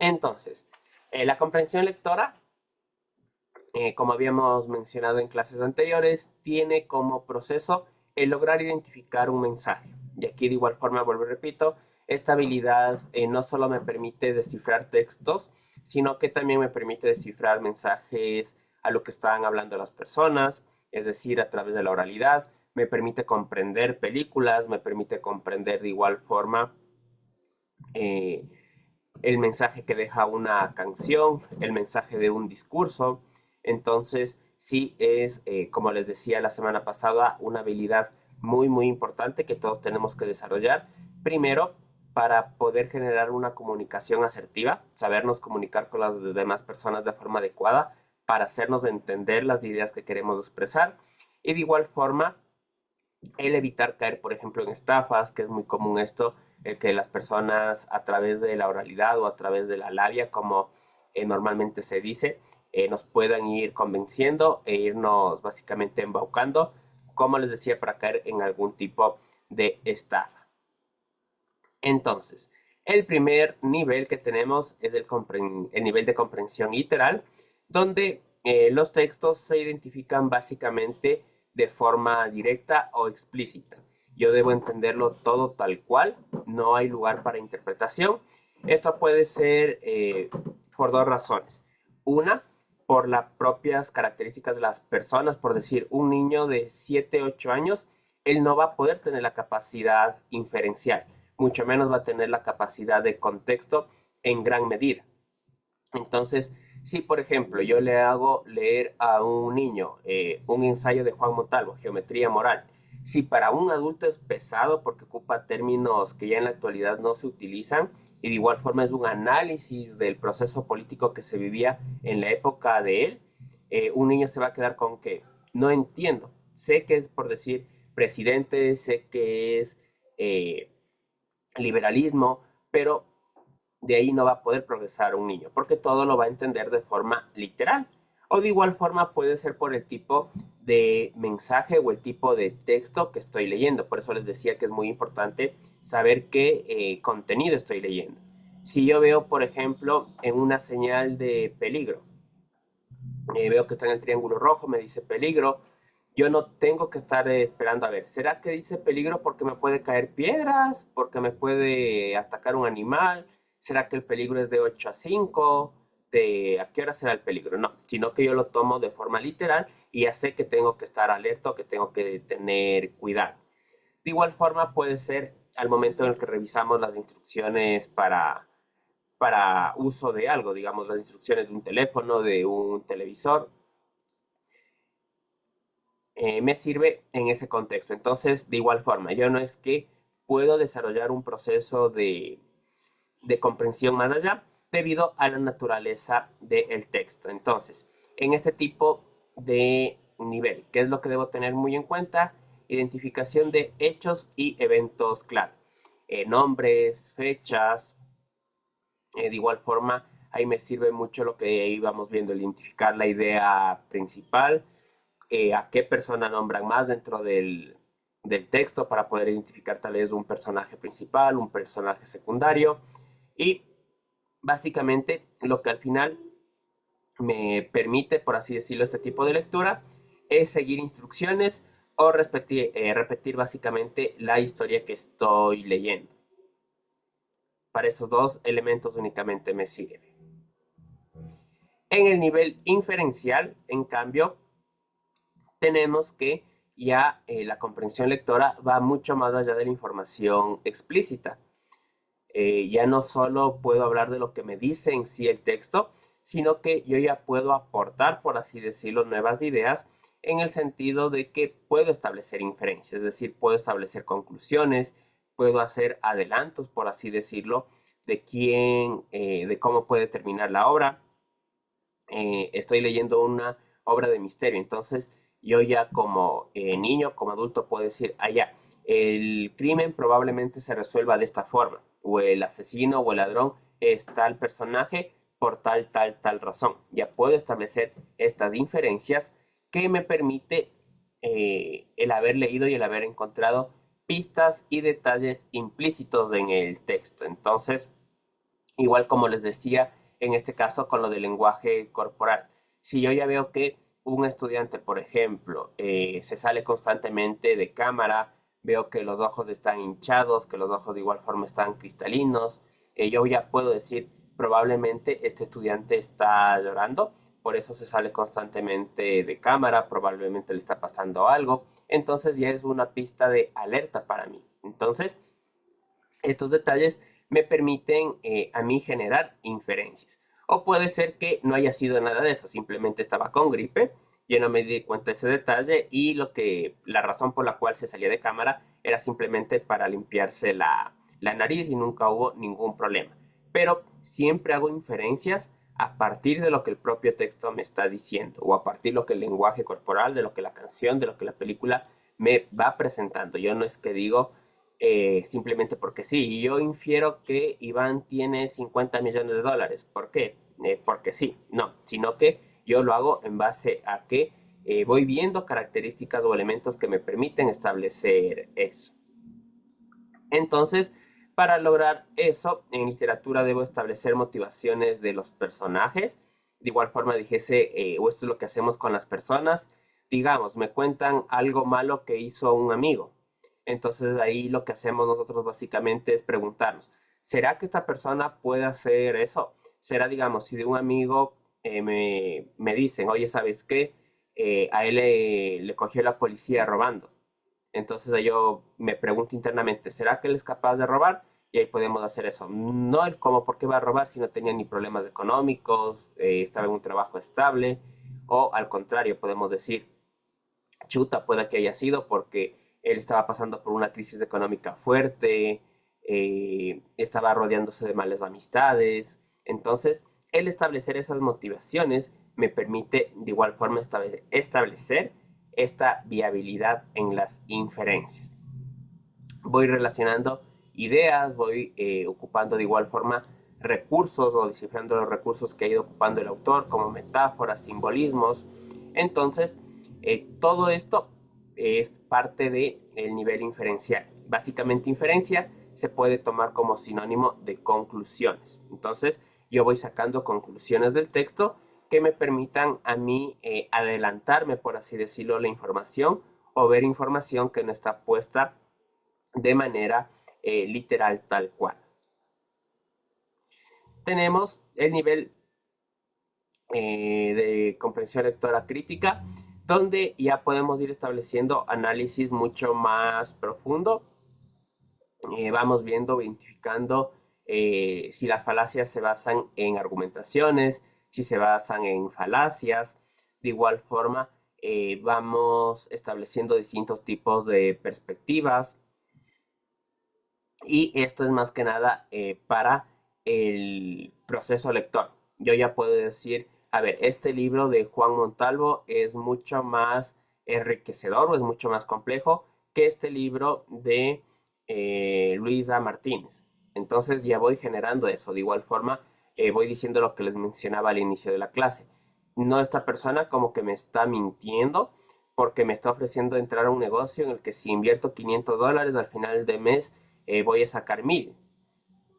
Entonces, la comprensión lectora, como habíamos mencionado en clases anteriores, tiene como proceso el lograr identificar un mensaje. Y aquí de igual forma, vuelvo y repito, esta habilidad no solo me permite descifrar textos, sino que también me permite descifrar mensajes a lo que están hablando las personas, es decir, a través de la oralidad, me permite comprender películas, me permite comprender de igual forma eh, el mensaje que deja una canción, el mensaje de un discurso. Entonces, sí es, como les decía la semana pasada, una habilidad muy, muy importante que todos tenemos que desarrollar. Primero, para poder generar una comunicación asertiva, sabernos comunicar con las demás personas de forma adecuada, para hacernos entender las ideas que queremos expresar. Y de igual forma, el evitar caer, por ejemplo, en estafas, que es muy común esto, el que las personas a través de la oralidad o a través de la labia, como normalmente se dice, nos puedan ir convenciendo e irnos básicamente embaucando, como les decía, para caer en algún tipo de estafa. Entonces, el primer nivel que tenemos es el nivel de comprensión literal, donde los textos se identifican básicamente de forma directa o explícita. Yo debo entenderlo todo tal cual, no hay lugar para interpretación. Esto puede ser por dos razones. Una, por las propias características de las personas, por decir, un niño de 7 8 años, él no va a poder tener la capacidad inferencial, mucho menos va a tener la capacidad de contexto en gran medida. Entonces, si por ejemplo yo le hago leer a un niño un ensayo de Juan Montalvo, Geometría Moral, si para un adulto es pesado porque ocupa términos que ya en la actualidad no se utilizan, y de igual forma es un análisis del proceso político que se vivía en la época de él, un niño se va a quedar con que no entiendo. Sé que es por decir presidente, sé que es eh, liberalismo, pero de ahí no va a poder progresar un niño, porque todo lo va a entender de forma literal. O de igual forma puede ser por el tipo de mensaje o el tipo de texto que estoy leyendo. Por eso les decía que es muy importante saber qué contenido estoy leyendo. Si yo veo, por ejemplo, en una señal de peligro, veo que está en el triángulo rojo, me dice peligro, yo no tengo que estar esperando a ver, ¿será que dice peligro porque me puede caer piedras? ¿Porque me puede atacar un animal? ¿Será que el peligro es de 8 a 5? ¿De a qué hora será el peligro? No, sino que yo lo tomo de forma literal y ya sé que tengo que estar alerta, que tengo que tener cuidado. De igual forma puede ser al momento en el que revisamos las instrucciones para uso de algo, digamos las instrucciones de un teléfono, de un televisor, me sirve en ese contexto. Entonces, de igual forma, yo no es que puedo desarrollar un proceso de comprensión más allá debido a la naturaleza del texto. Entonces, en este tipo de nivel, ¿qué es lo que debo tener muy en cuenta? Identificación de hechos y eventos clave. Nombres, fechas, de igual forma, ahí me sirve mucho lo que íbamos viendo, identificar la idea principal, a qué persona nombran más dentro del texto para poder identificar tal vez un personaje principal, un personaje secundario y básicamente lo que al final me permite, por así decirlo, este tipo de lectura es seguir instrucciones o repetir básicamente la historia que estoy leyendo. Para esos dos elementos únicamente me sirve. En el nivel inferencial, en cambio, tenemos que ya la comprensión lectora va mucho más allá de la información explícita. Ya no solo puedo hablar de lo que me dice en sí el texto, sino que yo ya puedo aportar, por así decirlo, nuevas ideas en el sentido de que puedo establecer inferencias, es decir, puedo establecer conclusiones, puedo hacer adelantos, por así decirlo, de quién, de cómo puede terminar la obra. Estoy leyendo una obra de misterio, entonces yo ya como niño, como adulto puedo decir, ah, ya, el crimen probablemente se resuelva de esta forma, o el asesino o el ladrón es tal personaje por tal razón. Ya puedo establecer estas inferencias que me permite el haber leído y el haber encontrado pistas y detalles implícitos en el texto. Entonces, Igual como les decía, en este caso con lo del lenguaje corporal. Si yo ya veo que un estudiante, por ejemplo, se sale constantemente de cámara, veo que los ojos están hinchados, que los ojos de igual forma están cristalinos, yo ya puedo decir, probablemente este estudiante está llorando, por eso se sale constantemente de cámara, probablemente le está pasando algo, entonces ya es una pista de alerta para mí. Entonces, estos detalles me permiten a mí generar inferencias. O puede ser que no haya sido nada de eso, simplemente estaba con gripe, yo no me di cuenta de ese detalle y la razón por la cual se salía de cámara era simplemente para limpiarse la nariz y nunca hubo ningún problema. Pero siempre hago inferencias a partir de lo que el propio texto me está diciendo o a partir de lo que el lenguaje corporal, de lo que la canción, de lo que la película me va presentando. Yo no es que digo, simplemente porque sí. Y yo infiero que Iván tiene 50 millones de dólares. ¿Por qué? Porque sí. No, sino que yo lo hago en base a que voy viendo características o elementos que me permiten establecer eso. Entonces, para lograr eso, en literatura debo establecer motivaciones de los personajes. De igual forma dijese, o esto es lo que hacemos con las personas. Digamos, me cuentan algo malo que hizo un amigo. Entonces ahí lo que hacemos nosotros básicamente es preguntarnos, ¿será que esta persona puede hacer eso? ¿Será, digamos, si de un amigo me dicen, oye, ¿sabes qué? A él le cogió la policía robando. Entonces yo me pregunto internamente, ¿será que él es capaz de robar? Y ahí podemos hacer eso. No el cómo, por qué va a robar si no tenía ni problemas económicos, estaba en un trabajo estable, o al contrario, podemos decir, chuta, puede que haya sido porque él estaba pasando por una crisis económica fuerte, estaba rodeándose de malas amistades. Entonces, el establecer esas motivaciones me permite de igual forma establecer esta viabilidad en las inferencias. Voy relacionando ideas, voy ocupando de igual forma recursos o descifrando los recursos que ha ido ocupando el autor como metáforas, simbolismos. Entonces, todo esto es parte del nivel inferencial. Básicamente, inferencia se puede tomar como sinónimo de conclusiones. Entonces, yo voy sacando conclusiones del texto que me permitan a mí adelantarme, por así decirlo, la información o ver información que no está puesta de manera literal tal cual. Tenemos el nivel de comprensión lectora crítica, donde ya podemos ir estableciendo análisis mucho más profundo. Vamos viendo, identificando si las falacias se basan en argumentaciones, si se basan en falacias. De igual forma, vamos estableciendo distintos tipos de perspectivas. Y esto es más que nada para el proceso lector. Yo ya puedo decir, a ver, este libro de Juan Montalvo es mucho más enriquecedor o es mucho más complejo que este libro de Luisa Martínez. Entonces ya voy generando eso. De igual forma, voy diciendo lo que les mencionaba al inicio de la clase. No, esta persona como que me está mintiendo porque me está ofreciendo entrar a un negocio en el que si invierto $500 al final de mes voy a sacar 1000.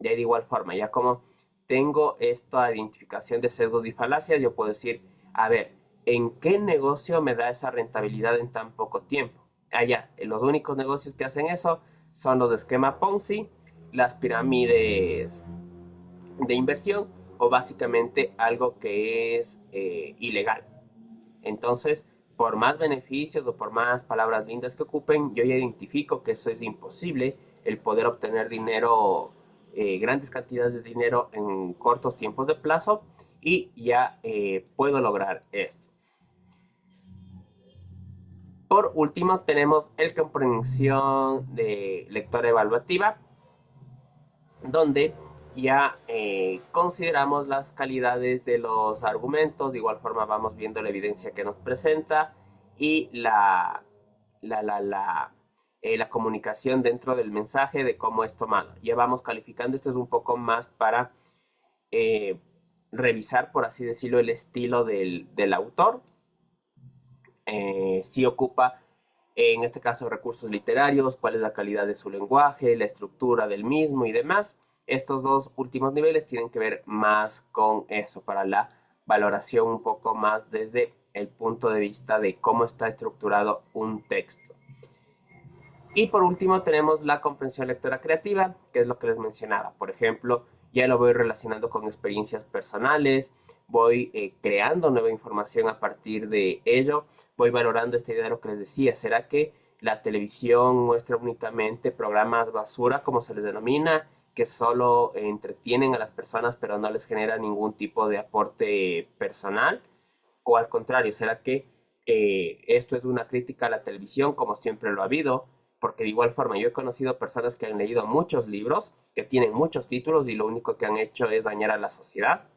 Ya de igual forma, ya como tengo esta identificación de sesgos y falacias, yo puedo decir, a ver, ¿en qué negocio me da esa rentabilidad en tan poco tiempo? Allá, los únicos negocios que hacen eso son los de esquema Ponzi, las pirámides de inversión o básicamente algo que es ilegal. Entonces, por más beneficios o por más palabras lindas que ocupen, yo ya identifico que eso es imposible, el poder obtener dinero, grandes cantidades de dinero en cortos tiempos de plazo y ya puedo lograr esto. Por último, tenemos el comprensión de lectora evaluativa, donde ya consideramos las calidades de los argumentos, de igual forma vamos viendo la evidencia que nos presenta y la comunicación dentro del mensaje de cómo es tomado. Ya vamos calificando, esto es un poco más para eh, revisar, por así decirlo, el estilo del autor. Si ocupa, en este caso, recursos literarios, cuál es la calidad de su lenguaje, la estructura del mismo y demás. Estos dos últimos niveles tienen que ver más con eso, para la valoración un poco más desde el punto de vista de cómo está estructurado un texto. Y por último tenemos la comprensión lectora creativa, que es lo que les mencionaba. Por ejemplo, ya lo voy relacionando con experiencias personales, voy creando nueva información a partir de ello, voy valorando esta idea de lo que les decía. ¿Será que la televisión muestra únicamente programas basura, como se les denomina, que solo entretienen a las personas pero no les genera ningún tipo de aporte personal? O al contrario, ¿será que esto es una crítica a la televisión como siempre lo ha habido? Porque de igual forma yo he conocido personas que han leído muchos libros, que tienen muchos títulos y lo único que han hecho es dañar a la sociedad.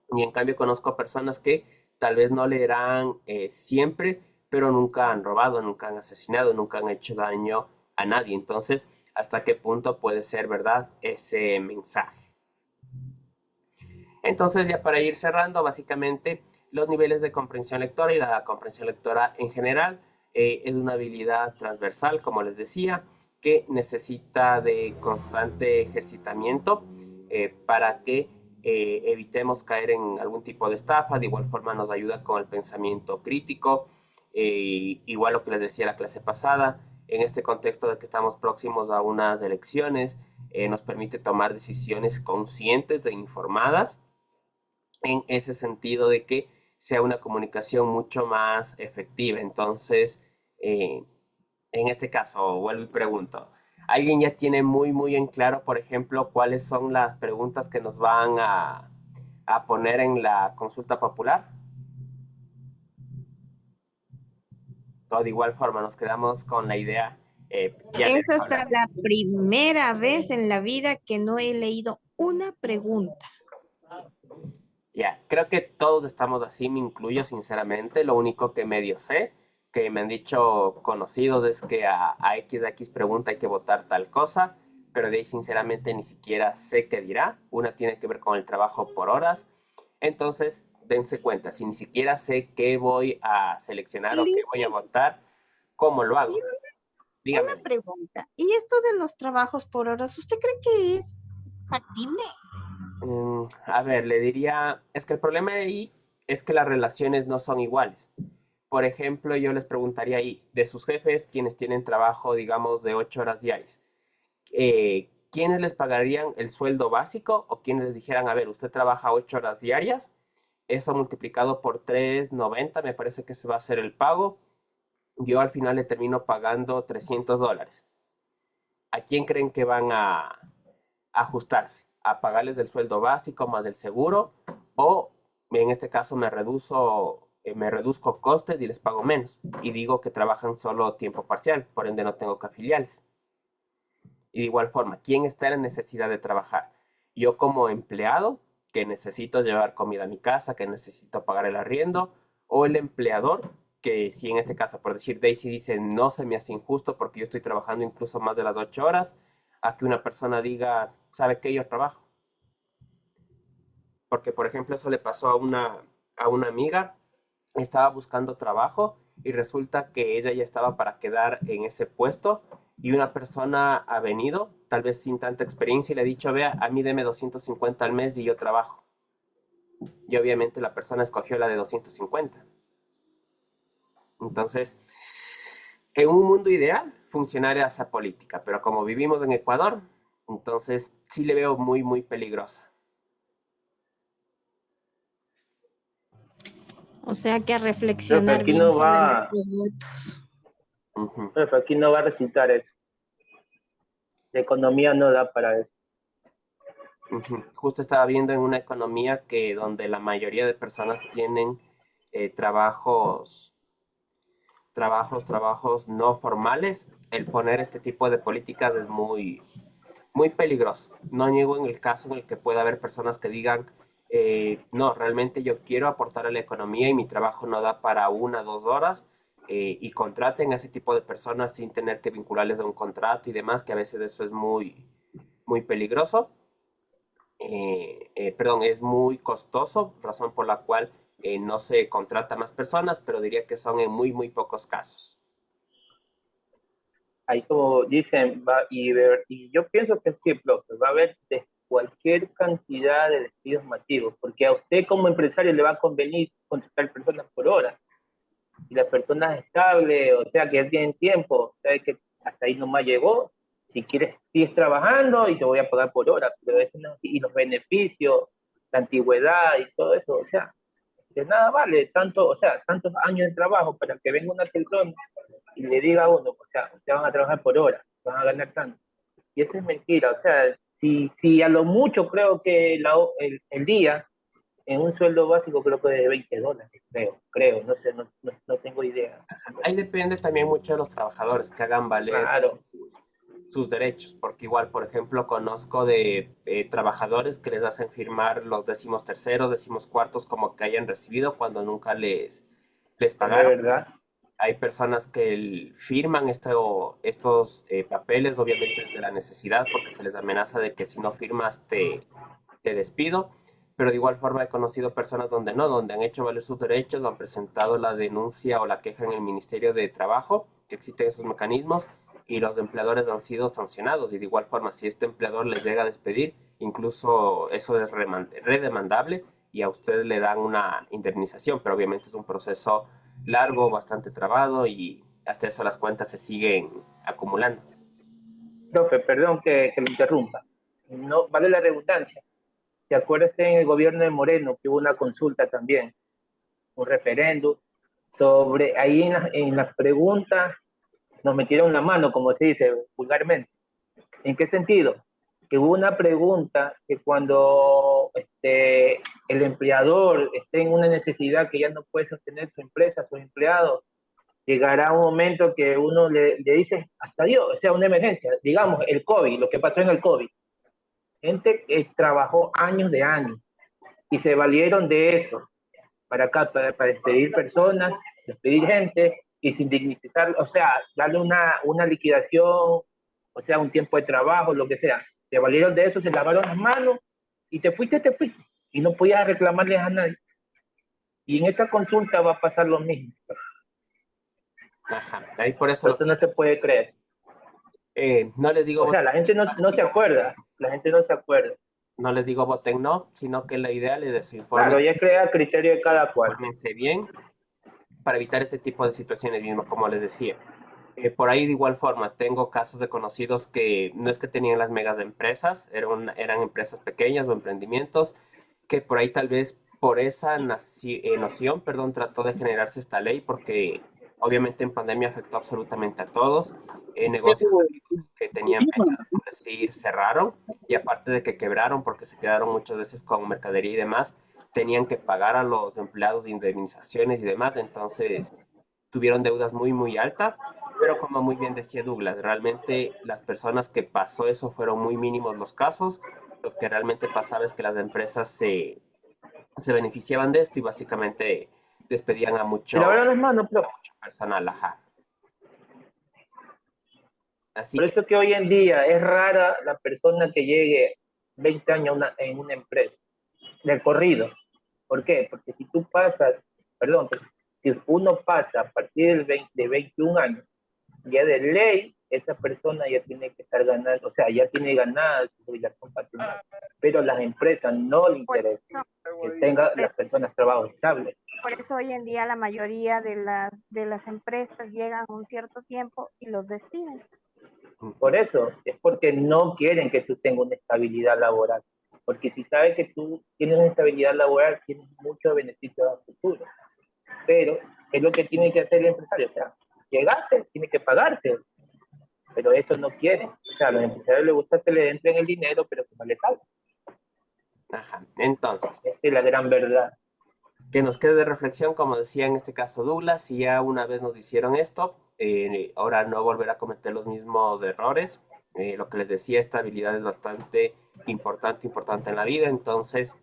Y en cambio conozco personas que tal vez no leerán siempre, pero nunca han robado, nunca han asesinado, nunca han hecho daño a nadie. Entonces, ¿hasta qué punto puede ser verdad ese mensaje? Entonces, ya para ir cerrando, básicamente los niveles de comprensión lectora y la comprensión lectora en general es una habilidad transversal, como les decía, que necesita de constante ejercitamiento para que evitemos caer en algún tipo de estafa. De igual forma nos ayuda con el pensamiento crítico, igual lo que les decía la clase pasada, en este contexto de que estamos próximos a unas elecciones, nos permite tomar decisiones conscientes e informadas en ese sentido de que sea una comunicación mucho más efectiva. Entonces, eh, en este caso, vuelvo y pregunto, ¿alguien ya tiene muy en claro, por ejemplo, cuáles son las preguntas que nos van a poner en la consulta popular? O de igual forma, nos quedamos con la idea ya de Es hasta hablar. la primera vez en la vida que no he leído una pregunta. Ya, creo que todos estamos así, me incluyo sinceramente. Lo único que medio sé, que me han dicho conocidos, es que a X pregunta hay que votar tal cosa, pero de ahí sinceramente ni siquiera sé qué dirá. Una tiene que ver con el trabajo por horas. Entonces, dense cuenta, si ni siquiera sé qué voy a seleccionar o qué voy a Cristian, votar, ¿cómo lo y hago? una Dígame. pregunta. ¿Y esto de los trabajos por horas, usted cree que es factible? A ver, le diría, es que el problema de ahí es que las relaciones no son iguales. Por ejemplo, yo les preguntaría ahí, de sus jefes, quienes tienen trabajo, digamos, de 8 horas diarias, ¿quiénes les pagarían el sueldo básico o quienes les dijeran, a ver, usted trabaja 8 horas diarias, eso multiplicado por 3,90 me parece que se va a hacer el pago, yo al final le termino pagando $300. ¿A quién creen que van a ajustarse? ¿A pagarles del sueldo básico más del seguro? ¿O en este caso me reduzco costes y les pago menos? Y digo que trabajan solo tiempo parcial, por ende no tengo que afiliarles. Y de igual forma, ¿quién está en necesidad de trabajar? Yo como empleado, que necesito llevar comida a mi casa, que necesito pagar el arriendo, o el empleador, que si en este caso, por decir, Daisy dice, no se me hace injusto porque yo estoy trabajando incluso más de las 8 horas, a que una persona diga, ¿sabe qué? Yo trabajo. Porque, por ejemplo, eso le pasó a una amiga, estaba buscando trabajo y resulta que ella ya estaba para quedar en ese puesto y una persona ha venido, tal vez sin tanta experiencia, y le ha dicho, vea, a mí deme 250 al mes y yo trabajo. Y obviamente la persona escogió la de 250. Entonces, en un mundo ideal funcionaría esa política, pero como vivimos en Ecuador, entonces sí le veo muy peligrosa. O sea que a Creo que reflexionar aquí bien no sobre va, nuestros votos. Ujú, creo que aquí no va a resultar eso. La economía no da para eso. ujú. Justo estaba viendo en una economía que donde la mayoría de personas tienen trabajos no formales, el poner este tipo de políticas es muy peligroso. No niego en el caso en el que pueda haber personas que digan, no, realmente yo quiero aportar a la economía y mi trabajo no da para 1, 2 horas, y contraten a ese tipo de personas sin tener que vincularles a un contrato y demás, que a veces eso es muy peligroso. Perdón, es muy costoso, razón por la cual no se contrata más personas, pero diría que son en muy pocos casos. ahí como dicen, y yo pienso que sí, profe, va a haber cualquier cantidad de despidos masivos, porque a usted como empresario le va a convenir contratar personas por hora, y las personas estables, o sea, que ya tienen tiempo, sabe que hasta ahí nomás llegó, si quieres sigues trabajando y te voy a pagar por hora, pero eso no es así, y los beneficios, la antigüedad y todo eso, o sea, de nada vale tanto, o sea, tantos años de trabajo para que venga una persona y le diga a uno, o sea, ustedes van a trabajar por hora, van a ganar tanto. Y eso es mentira, o sea, si a lo mucho creo que el día, en un sueldo básico creo que de $20, creo, no sé, no tengo idea. Ahí depende también mucho de los trabajadores que hagan valer Claro, sus derechos, porque igual, por ejemplo, conozco de trabajadores que les hacen firmar los 13º, 14º como que hayan recibido cuando nunca les es pagaron. verdad. Hay personas que firman estos papeles, obviamente de la necesidad, porque se les amenaza de que si no firmas te despido, pero de igual forma he conocido personas donde no, donde han hecho valer sus derechos, han presentado la denuncia o la queja en el Ministerio de Trabajo, que existen esos mecanismos, y los empleadores han sido sancionados. Y de igual forma, si este empleador les llega a despedir, incluso eso es redemandable y a ustedes le dan una indemnización, pero obviamente es un proceso largo, bastante trabado y hasta eso las cuentas se siguen acumulando. Profe, perdón que me interrumpa. No, vale la redundancia. ¿Se acuerda usted en el gobierno de Moreno que hubo una consulta también, un referéndum, sobre ahí en las preguntas nos metieron la mano, como se dice vulgarmente? ¿En qué sentido? Que hubo una pregunta que cuando el empleador esté en una necesidad que ya no puede sostener su empresa, sus empleados, llegará un momento que uno le dice hasta Dios, o sea, una emergencia, digamos, el COVID, lo que pasó en el COVID. Gente que trabajó años de años y se valieron de eso para acá, para despedir personas, despedir gente y sin dignizar, o sea, darle una liquidación, o sea, un tiempo de trabajo, lo que sea. Se valieron de eso, se lavaron las manos y te fuiste. Y no podías reclamarles a nadie. Y en esta consulta va a pasar lo mismo. Ajá, ahí por eso Eso no se puede creer. no les digo O sea, la gente no se acuerda, la gente no se acuerda. no les digo voten no, sino que la idea es de su informe, Claro, ya crea criterio de cada cual. infórmense bien para evitar este tipo de situaciones mismo, como les decía. Por ahí de igual forma, tengo casos de conocidos que no es que tenían las megas de empresas, eran empresas pequeñas o emprendimientos, que por ahí tal vez por esa noción, perdón, trató de generarse esta ley, porque obviamente en pandemia afectó absolutamente a todos. Negocios que tenían ventas, por decir, cerraron, y aparte de que quebraron porque se quedaron muchas veces con mercadería y demás, tenían que pagar a los empleados de indemnizaciones y demás, entonces tuvieron deudas muy, muy altas, pero como muy bien decía Douglas, realmente las personas que pasó eso fueron muy mínimos los casos. Lo que realmente pasaba es que las empresas se beneficiaban de esto y básicamente despedían a Se mucho, lavaron las manos, profe. mucho personal, ajá. Así Por que eso que hoy en día es rara la persona que llegue 20 años en una empresa, de corrido. ¿Por qué? Porque si tú pasas, perdón, si uno pasa a partir de 21 años, ya de ley, esa persona ya tiene que estar ganando, o sea, ya tiene ganada su jubilación patronal. Pero a las empresas no le Por interesa eso, que tenga las personas trabajo estable. por eso hoy en día la mayoría de las empresas llegan a un cierto tiempo y los despiden. Por eso, es porque no quieren que tú tengas una estabilidad laboral. Porque si sabes que tú tienes una estabilidad laboral, tienes muchos beneficios a futuro. Pero es lo que tiene que hacer el empresario. O sea, llegaste, tiene que pagarte. Pero eso no quieren. O sea, a los empresarios les gusta que le entren el dinero, pero que no les salga. ajá. Entonces, Esa es la gran verdad. que nos quede de reflexión, como decía en este caso Douglas, si ya una vez nos hicieron esto, ahora no volver a cometer los mismos errores. Lo que les decía, esta habilidad es bastante importante en la vida, entonces,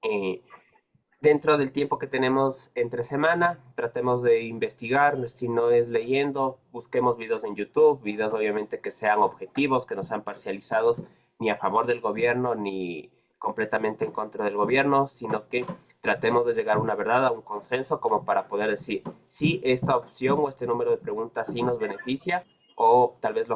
eh, dentro del tiempo que tenemos entre semana, tratemos de investigar, si no es leyendo, busquemos videos en YouTube, videos obviamente que sean objetivos, que no sean parcializados ni a favor del gobierno ni completamente en contra del gobierno, sino que tratemos de llegar a una verdad, a un consenso, como para poder decir, si esta opción o este número de preguntas sí nos beneficia, o tal vez lo